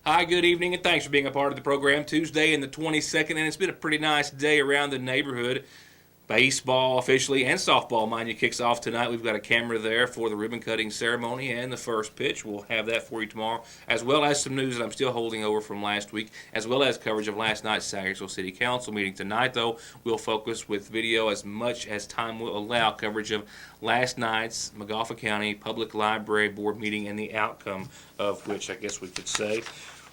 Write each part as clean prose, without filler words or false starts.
Hi, good evening, and thanks for being a part of the program. Tuesday and the 22nd, and it's been a pretty nice day around the neighborhood. Baseball officially and softball, mind you, kicks off tonight. We've got a camera there for the ribbon cutting ceremony and the first pitch. We'll have that for you tomorrow, as well as some news that I'm still holding over from last week, as well as coverage of last night's Sagersville City Council meeting. Tonight, though, we'll focus with video as much as time will allow, coverage of last night's McGoffin County Public Library Board meeting and the outcome of which, I guess we could say.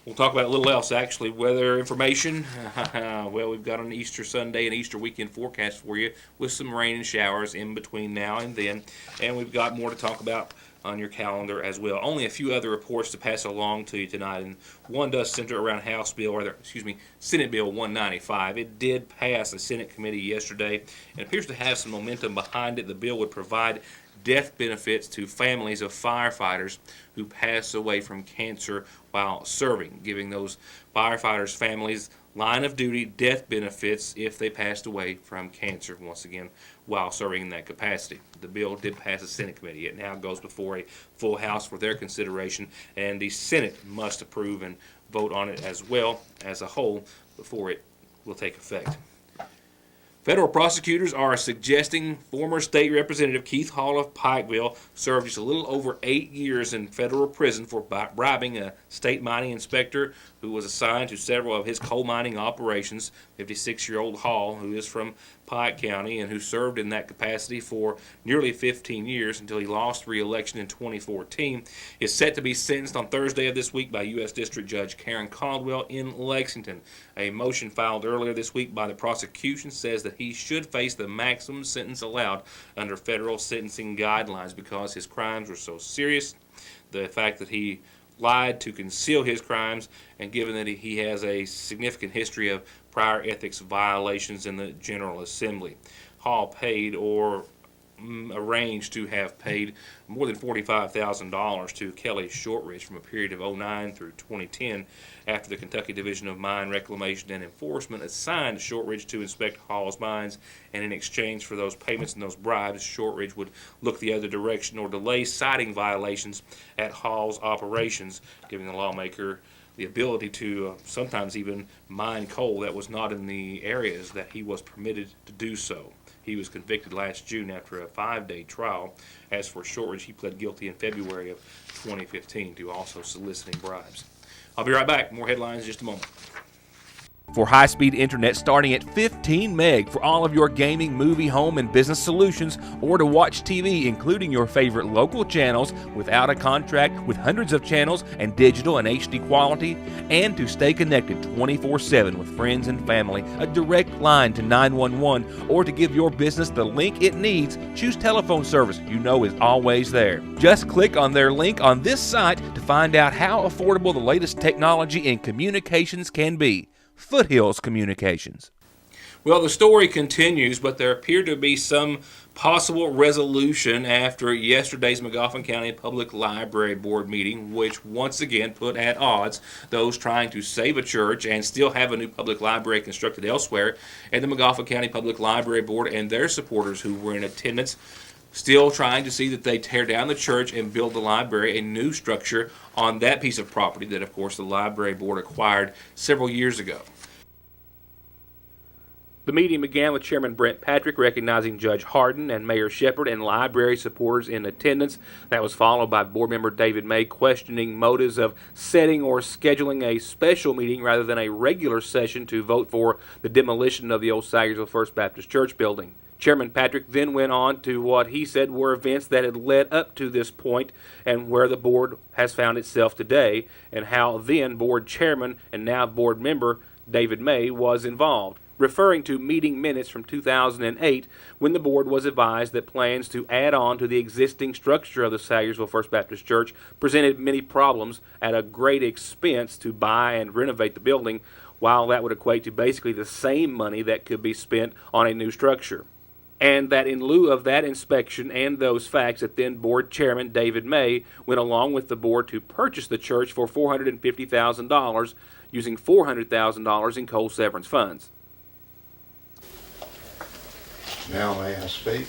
We'll talk about a little else, actually. Weather information. Well, we've got an Easter Sunday and Easter weekend forecast for you with some rain and showers in between now and then. And we've got more to talk about on your calendar as well. Only a few other reports to pass along to you tonight, and one does center around Senate Bill 195. It did pass the Senate committee yesterday and appears to have some momentum behind it. The bill would provide death benefits to families of firefighters who pass away from cancer while serving, giving those firefighters' families line of duty death benefits if they passed away from cancer, once again, while serving in that capacity. The bill did pass the Senate committee. It now goes before a full House for their consideration, and the Senate must approve and vote on it as well as a whole before it will take effect. Federal prosecutors are suggesting former state representative Keith Hall of Pikeville served just a little over 8 years in federal prison for bribing a state mining inspector who was assigned to several of his coal mining operations. 56-year-old Hall, who is from Pike County and who served in that capacity for nearly 15 years until he lost re-election in 2014, is set to be sentenced on Thursday of this week by U.S. District Judge Karen Caldwell in Lexington. A motion filed earlier this week by the prosecution says that he should face the maximum sentence allowed under federal sentencing guidelines because his crimes were so serious. The fact that he lied to conceal his crimes, and given that he has a significant history of prior ethics violations in the General Assembly. Hall paid or arranged to have paid more than $45,000 to Kelly Shortridge from a period of 2009 through 2010 after the Kentucky Division of Mine Reclamation and Enforcement assigned Shortridge to inspect Hall's mines, and in exchange for those payments and those bribes, Shortridge would look the other direction or delay citing violations at Hall's operations, giving the lawmaker the ability to sometimes even mine coal that was not in the areas that he was permitted to do so. He was convicted last June after a 5-day trial. As for Shortridge, he pled guilty in February of 2015 to also soliciting bribes. I'll be right back. More headlines in just a moment. For high-speed internet starting at 15 meg for all of your gaming, movie, home, and business solutions, or to watch TV, including your favorite local channels without a contract with hundreds of channels and digital and HD quality, and to stay connected 24/7 with friends and family, a direct line to 911, or to give your business the link it needs, choose telephone service you know is always there. Just click on their link on this site to find out how affordable the latest technology in communications can be. Foothills Communications. Well, the story continues, but there appeared to be some possible resolution after yesterday's McGoffin County Public Library Board meeting, which once again put at odds those trying to save a church and still have a new public library constructed elsewhere, and the McGoffin County Public Library Board and their supporters who were in attendance still trying to see that they tear down the church and build the library, a new structure on that piece of property that, of course, the library board acquired several years ago. The meeting began with Chairman Brent Patrick recognizing Judge Hardin and Mayor Shepard and library supporters in attendance. That was followed by Board Member David May questioning motives of setting or scheduling a special meeting rather than a regular session to vote for the demolition of the old Sagersville First Baptist Church building. Chairman Patrick then went on to what he said were events that had led up to this point and where the board has found itself today, and how then board chairman and now board member David May was involved, referring to meeting minutes from 2008 when the board was advised that plans to add on to the existing structure of the Sagersville First Baptist Church presented many problems at a great expense to buy and renovate the building, while that would equate to basically the same money that could be spent on a new structure. And that in lieu of that inspection and those facts, that then board chairman David May went along with the board to purchase the church for $450,000 using $400,000 in coal severance funds. Now may I speak?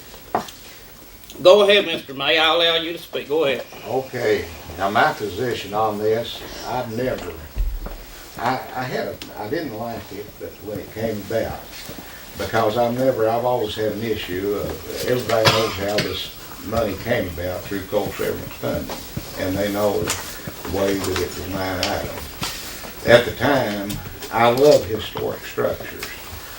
Go ahead, Mr. May. I'll allow you to speak. Go ahead. Okay. Now my position on this, I've never I didn't like it when it came about, because I've always had an issue of, everybody knows how this money came about through cold severance funding, and they know the way that it was line item. At the time, I love historic structures.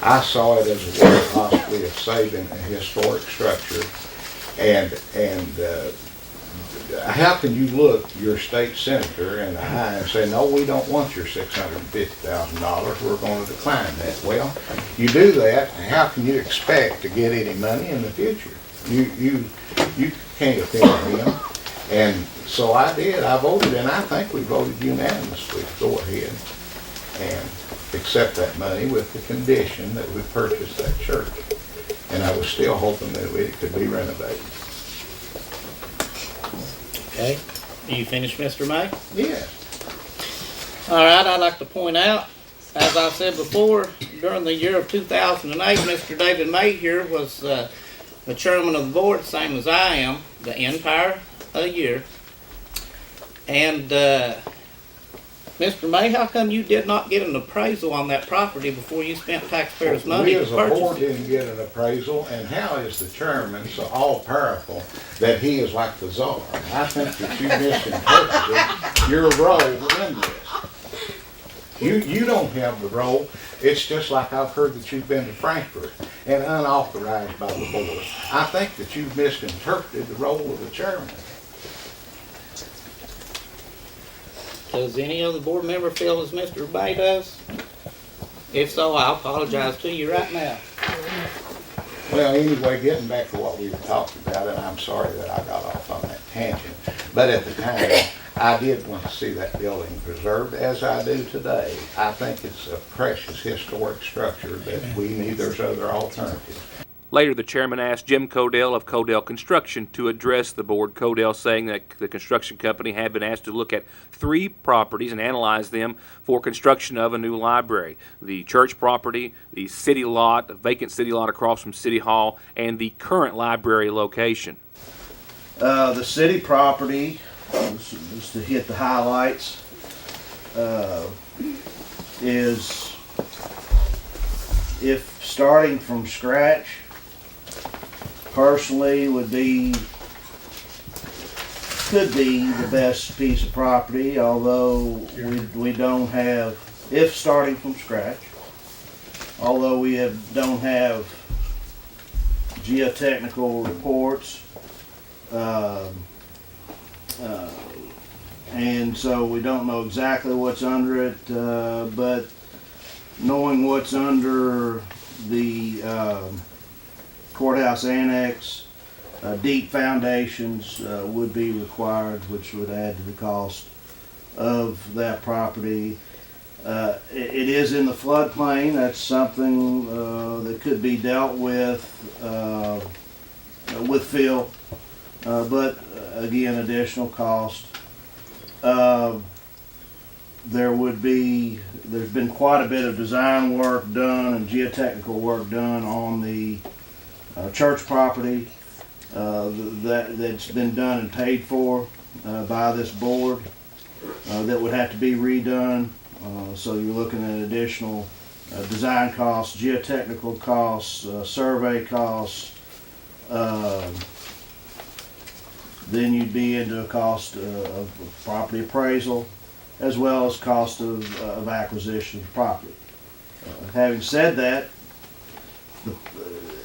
I saw it as a way possibly of saving a historic structure, and how can you look your state senator in the eye and say, no, we don't want your $650,000, we're going to decline that? Well, you do that, how can you expect to get any money in the future? You can't offend him. And so I did, I voted, and I think we voted unanimously to go ahead and accept that money with the condition that we purchase that church. And I was still hoping that it could be renovated. Okay. Are you finished, Mr. May? Yes. All right, I'd like to point out, as I said before, during the year of 2008, Mr. David May here was the chairman of the board, same as I am, the entire year. And Mr. May, how come you did not get an appraisal on that property before you spent taxpayers' money We to as a board purchase it? didn't get an appraisal, and how is the chairman so all-powerful that he is like the czar? I think that you misinterpreted your role in this. You don't have the role. It's just like I've heard that you've been to Frankfurt and unauthorized by the board. I think that you've misinterpreted the role of the chairman. Does any other board member feel as Mr. May does? If so, I apologize to you right now. Well, anyway, getting back to what we were talking about, and I'm sorry that I got off on that tangent, but at the time, I did want to see that building preserved, as I do today. I think it's a precious historic structure that we need, there's other alternatives. Later, the chairman asked Jim Codell of Codell Construction to address the board. Codell saying that the construction company had been asked to look at 3 properties and analyze them for construction of a new library. The church property, the city lot, the vacant city lot across from City Hall, and the current library location. The city property, just to hit the highlights, is, if starting from scratch, personally could be the best piece of property, although we don't have, if starting from scratch, although we don't have geotechnical reports, and so we don't know exactly what's under it, but knowing what's under the courthouse annex, deep foundations would be required, which would add to the cost of that property. It is in the floodplain. That's something that could be dealt with fill, but again, additional cost. There's been quite a bit of design work done and geotechnical work done on the church property that's been done and paid for by this board that would have to be redone. So you're looking at additional design costs, geotechnical costs, survey costs. Then you'd be into a cost of property appraisal, as well as cost of acquisition of property. Having said that,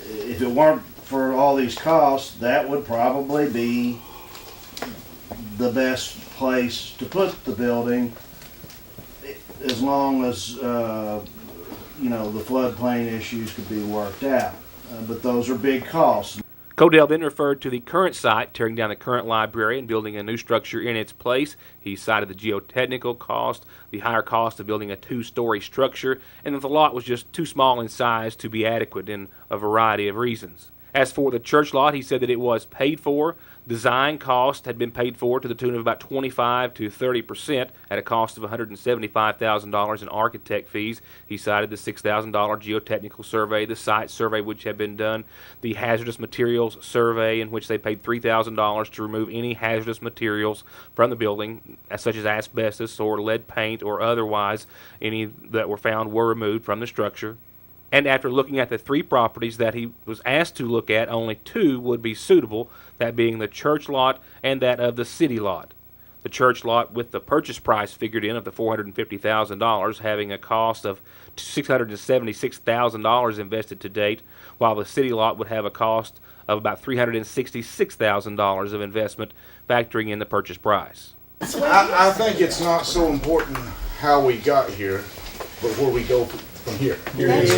if it weren't for all these costs, that would probably be the best place to put the building, as long as the floodplain issues could be worked out. But those are big costs. Codell then referred to the current site, tearing down the current library and building a new structure in its place. He cited the geotechnical cost, the higher cost of building a 2-story structure, and that the lot was just too small in size to be adequate in a variety of reasons. As for the church lot, he said that it was paid for. Design cost had been paid for to the tune of about 25 to 30% at a cost of $175,000 in architect fees. He cited the $6,000 geotechnical survey, the site survey which had been done, the hazardous materials survey in which they paid $3,000 to remove any hazardous materials from the building, such as asbestos or lead paint or otherwise. Any that were found were removed from the structure. And after looking at the 3 properties that he was asked to look at, only 2 would be suitable, that being the church lot and that of the city lot. The church lot, with the purchase price figured in of the $450,000, having a cost of $676,000 invested to date, while the city lot would have a cost of about $366,000 of investment, factoring in the purchase price. I think it's not so important how we got here, but where we go from here. Yes.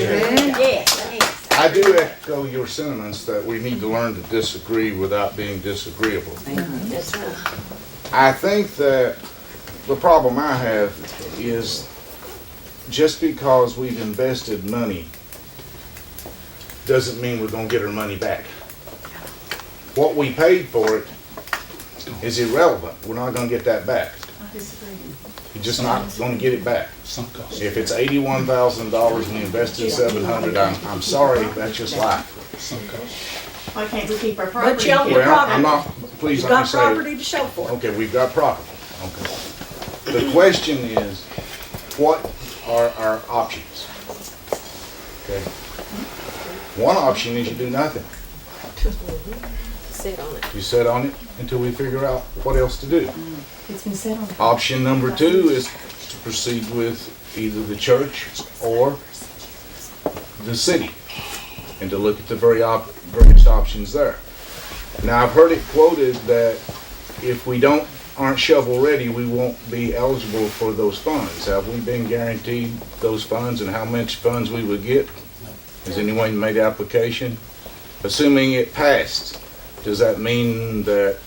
I do echo your sentiments that we need to learn to disagree without being disagreeable. That's right. I think that the problem I have is just because we've invested money doesn't mean we're going to get our money back. What we paid for it is irrelevant. We're not going to get that back. You're just not going to get it back. If it's $81,000 and we invested $700, I'm sorry, that's just life. Why can't we keep our But property? y'all get Well, property. I'm not, please You've let me got say property it. to show for it. Okay, we've got property. Okay. The question is, what are our options? Okay. One option is you do nothing. Sit on it. You sit on it until we figure out what else to do. It's been set on. Option number 2 is to proceed with either the church or the city and to look at the various options there. Now, I've heard it quoted that if we aren't shovel ready, we won't be eligible for those funds. Have we been guaranteed those funds and how much funds we would get? Has anyone made application? Assuming it passed, does that mean that,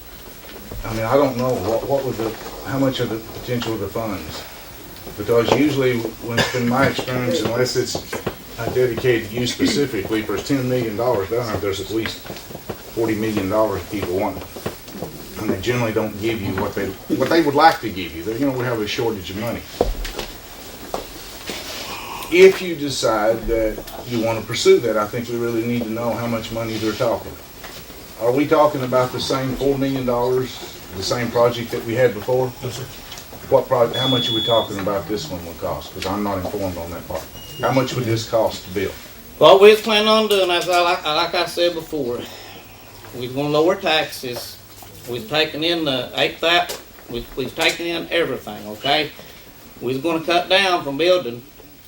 I mean, I don't know, how much are the potential of the funds? Because usually, when it's been my experience, unless it's dedicated to you specifically, if there's $10 million down there, there's at least $40 million people want. And they generally don't give you what they would like to give you. We have a shortage of money. If you decide that you want to pursue that, I think we really need to know how much money they're talking. Are we talking about the same $4 million, the same project that we had before? Yes, sir. What project? How much are we talking about this one will cost? Because I'm not informed on that part. How much would this cost to build? What we was planning on doing, as like I said before, we was gonna lower taxes. We was taking in the 8,000. We was taking in everything. Okay, we was gonna cut down from building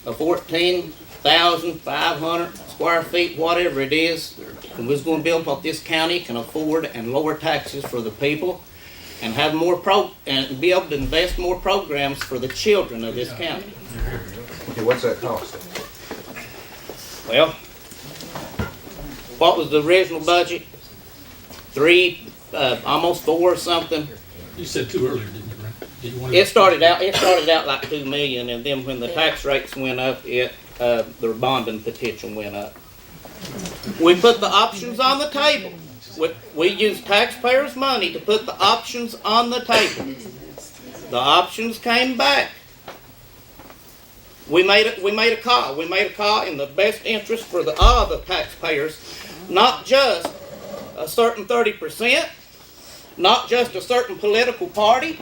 a 14,500 square feet, whatever it is, and we was gonna build what this county can afford and lower taxes for the people, and have more and be able to invest more programs for the children of this county. Okay, what's that cost? Well, what was the original budget? 3, almost 4 or something. You said 2 earlier, didn't you, Brent? Did you want to- It started out like 2 million, and then when the tax rates went up, their bonding potential went up. We put the options on the table. We used taxpayers' money to put the options on the table. The options came back. We made a call. We made a call in the best interest for all the taxpayers, not just a certain 30%, not just a certain political party,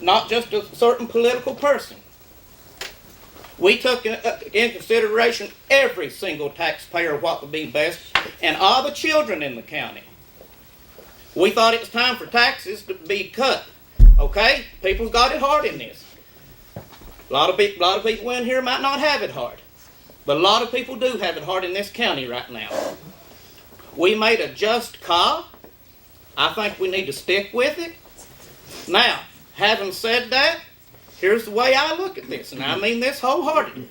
not just a certain political person. We took in consideration every single taxpayer, what would be best, and all the children in the county. We thought it was time for taxes to be cut. Okay, people's got it hard in this. A lot of people in here might not have it hard, but a lot of people do have it hard in this county right now. We made a just call. I think we need to stick with it. Now, having said that, here's the way I look at this, and I mean this wholeheartedly.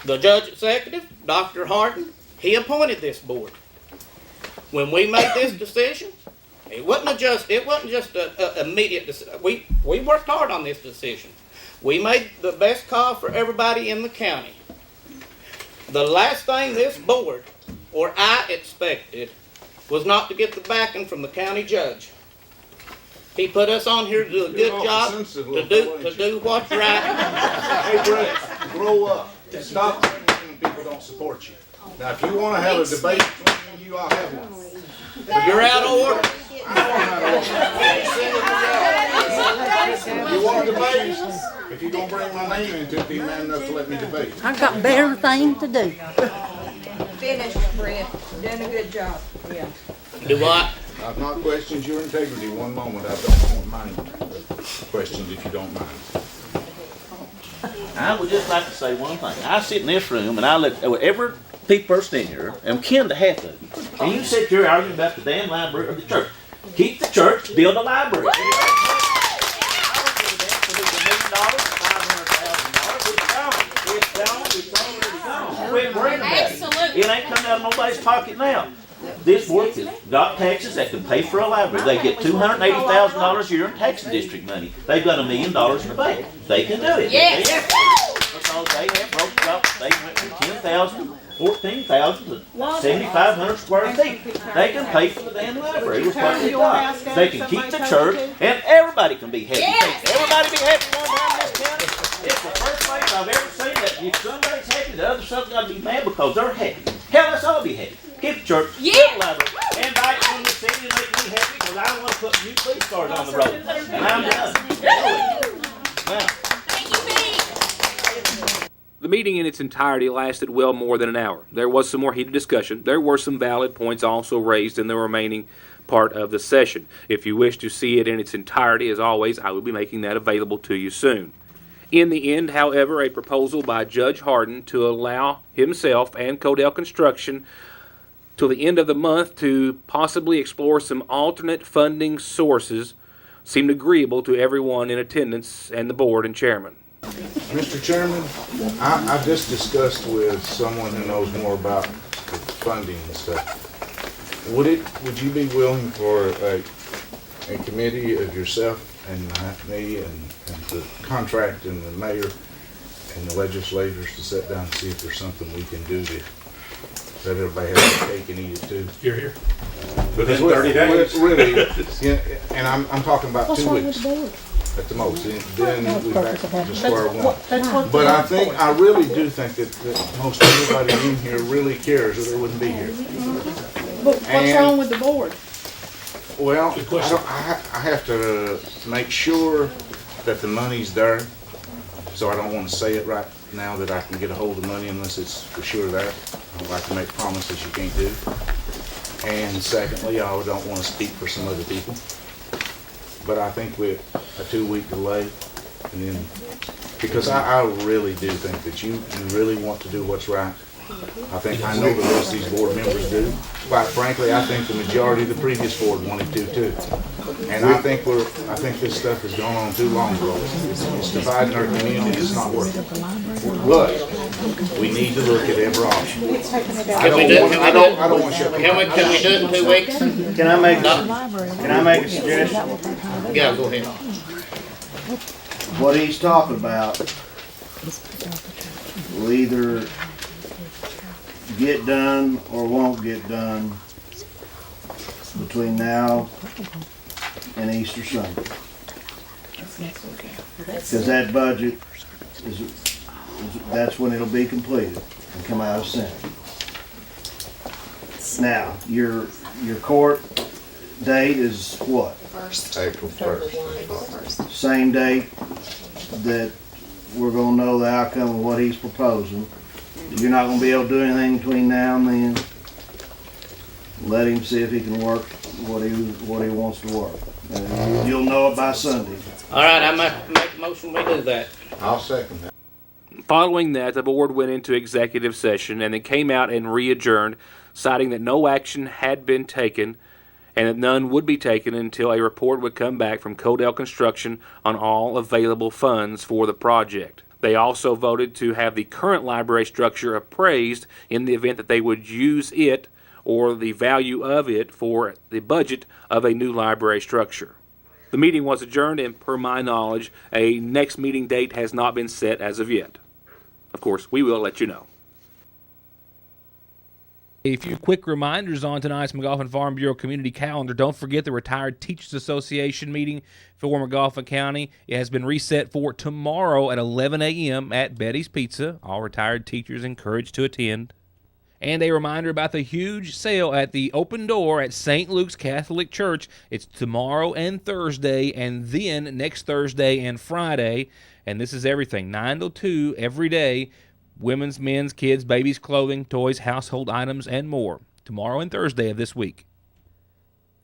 The judge executive, Dr. Harden, he appointed this board. When we made this decision, it wasn't just an immediate decision. We worked hard on this decision. We made the best call for everybody in the county. The last thing this board or I expected, was not to get the backing from the county judge. He put us on here to do a good job, to do what's right. Hey, Brett, grow up. Stop bringing when people don't support you. Now, if you want to have a debate between you, I'll have one. You're out of order. You want to debate? If you're going to bring my name into it, be man enough to let me debate. I've got better things to do. Finished, Ritt. Doing a good job. Yeah. Do what? I've not questioned your integrity one moment. I don't want mine questioned if you don't mind. I would just like to say one thing. I sit in this room and I let every person in here, I'm kin to half of them. And you sit here arguing about the damn library or the church. Keep the church, build a library. It ain't coming out of nobody's pocket now. This board has got taxes that can pay for a library. They get $280,000 a year in tax district money. They've got $1 million in the bank. They can do it. Yes. Because they have broke up. They went from 10,000, 14,000 to 7,500 square feet. They can pay for the damn library with what they got. They can keep the church, and everybody can be happy. Yes. Everybody be happy one time in this county. It's the first place I've ever seen that if somebody's happy, the other side's got to be mad because they're happy. Hell, let's all be happy. Keep the church, Yeah. build a library, and I from the city to make me happy because I don't want to put new police cars on the road. And I'm done. Now, Thank you, Pete. The meeting in its entirety lasted well more than an hour. There was some more heated discussion. There were some valid points also raised in the remaining part of the session. If you wish to see it in its entirety, as always, I will be making that available to you soon. In the end, however, a proposal by Judge Harden to allow himself and Codell Construction till the end of the month to possibly explore some alternate funding sources seemed agreeable to everyone in attendance and the board and chairman. Mr. Chairman, I just discussed with someone who knows more about the funding and stuff. Would you be willing for a committee of yourself and me and the contract and the mayor and the legislators to sit down and see if there's something we can do to let everybody have their cake and eat it too? You're here. Within 30 days. Really, yeah, and I'm talking about 2 weeks at the most. Then we're back to square one. But I really do think that most everybody in here really cares or they wouldn't be here. But what's wrong with the board? Well, Good question. I have to make sure that the money's there, so I don't want to say it right now that I can get a hold of money unless it's for sure there. I don't like to make promises you can't do. And secondly, I don't want to speak for some other people. But I think with a 2-week delay, and then, because I really do think that you really want to do what's right. I know the rest of these board members do. Quite frankly, I think the majority of the previous board wanted to too. And I think this stuff has gone on too long, bro. It's dividing our community. It's not working. But we need to look at every option. I don't want to shut Can we do it in 2 weeks? Can I make a suggestion? Yeah, go ahead. What he's talking about will either get done or won't get done between now and Easter Sunday. Because that budget that's when it'll be completed and come out of Senate. Now, your court date is what? April 1st. Same date that we're gonna know the outcome of what he's proposing. You're not gonna be able to do anything between now and then. Let him see if he can work what he wants to work. And you'll know it by Sunday. All right, I make a motion we do that. I'll second that. Following that, the board went into executive session and then came out and re-adjourned, citing that no action had been taken and that none would be taken until a report would come back from Codell Construction on all available funds for the project. They also voted to have the current library structure appraised in the event that they would use it or the value of it for the budget of a new library structure. The meeting was adjourned, and per my knowledge, a next meeting date has not been set as of yet. Of course, we will let you know. A few quick reminders on tonight's McGoffin Farm Bureau community calendar. Don't forget the Retired Teachers Association meeting for McGoffin County. It has been reset for tomorrow at 11 a.m. at Betty's Pizza. All retired teachers encouraged to attend. And a reminder about the huge sale at the Open Door at St. Luke's Catholic Church. It's tomorrow and Thursday, and then next Thursday and Friday. And this is everything, 9 to 2 every day. Women's, men's, kids, babies, clothing, toys, household items, and more. Tomorrow and Thursday of this week.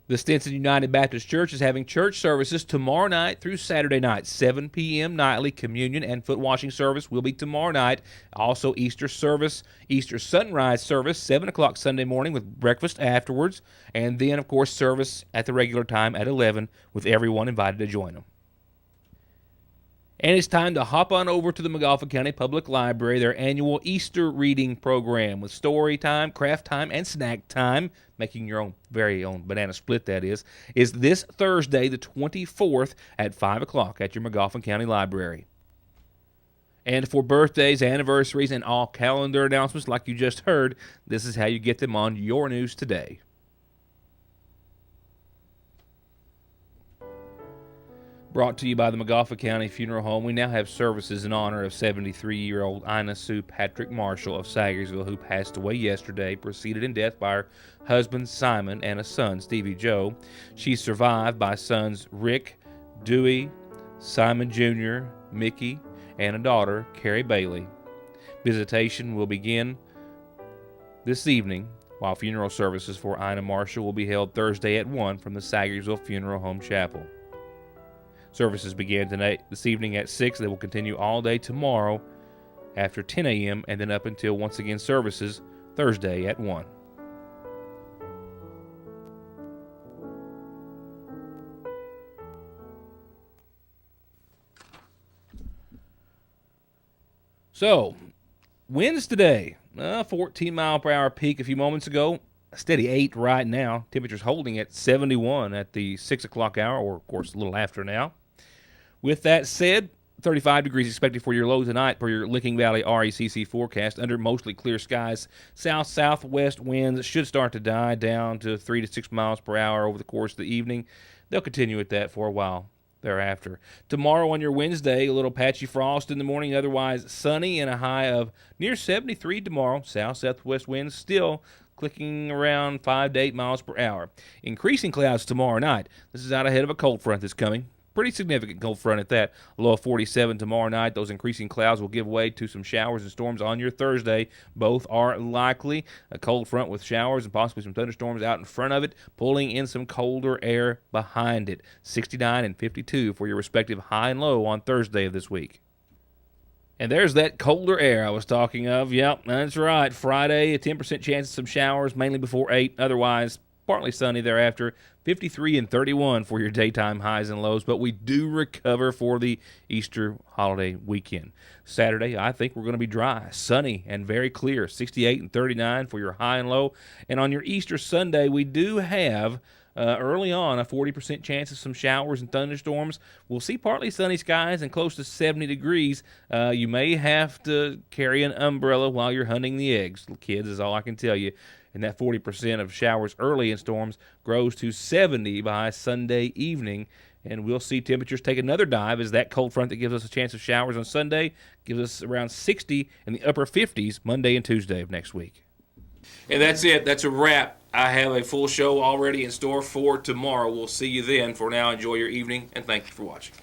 The Stinson United Baptist Church is having church services tomorrow night through Saturday night. 7 p.m. nightly communion and foot washing service will be tomorrow night. Also Easter service, Easter sunrise service, 7 o'clock Sunday morning with breakfast afterwards. And then, of course, service at the regular time at 11 with everyone invited to join them. And it's time to hop on over to the McGoffin County Public Library, their annual Easter reading program with story time, craft time, and snack time, making your own very own banana split, that is this Thursday, the 24th at 5 o'clock at your McGoffin County Library. And for birthdays, anniversaries, and all calendar announcements like you just heard, this is how you get them on your news today. Brought to you by the McGoffin County Funeral Home. We now have services in honor of 73-year-old Ina Sue Patrick Marshall of Sagersville, who passed away yesterday, preceded in death by her husband Simon and a son, Stevie Joe. She's survived by sons Rick, Dewey, Simon Jr., Mickey, and a daughter, Carrie Bailey. Visitation will begin this evening, while funeral services for Ina Marshall will be held Thursday at 1 from the Sagersville Funeral Home Chapel. Services began this evening at 6. They will continue all day tomorrow after 10 a.m. and then up until, once again, services Thursday at 1. So, winds today, 14 mile per hour peak a few moments ago. A steady 8 right now. Temperatures holding at 71 at the 6 o'clock hour, or of course a little after now. With that said, 35 degrees expected for your low tonight per your Licking Valley RECC forecast under mostly clear skies. South-southwest winds should start to die down to 3 to 6 miles per hour over the course of the evening. They'll continue at that for a while thereafter. Tomorrow on your Wednesday, a little patchy frost in the morning, otherwise sunny and a high of near 73 tomorrow. South-southwest winds still clicking around 5 to 8 miles per hour. Increasing clouds tomorrow night. This is out ahead of a cold front that's coming. Pretty significant cold front at that. A low of 47 tomorrow night. Those increasing clouds will give way to some showers and storms on your Thursday. Both are likely. A cold front with showers and possibly some thunderstorms out in front of it, pulling in some colder air behind it. 69 and 52 for your respective high and low on Thursday of this week. And there's that colder air I was talking of. Yep, that's right. Friday, a 10% chance of some showers, mainly before 8. Otherwise, partly sunny thereafter. 53 and 31 for your daytime highs and lows, but we do recover for the Easter holiday weekend. Saturday, I think we're going to be dry, sunny, and very clear. 68 and 39 for your high and low. And on your Easter Sunday, we do have early on a 40% chance of some showers and thunderstorms. We'll see partly sunny skies and close to 70 degrees. You may have to carry an umbrella while you're hunting the eggs, kids, is all I can tell you. And that 40% of showers early in storms grows to 70 by Sunday evening. And we'll see temperatures take another dive as that cold front that gives us a chance of showers on Sunday gives us around 60 in the upper 50s Monday and Tuesday of next week. And that's it. That's a wrap. I have a full show already in store for tomorrow. We'll see you then. For now, enjoy your evening, and thank you for watching.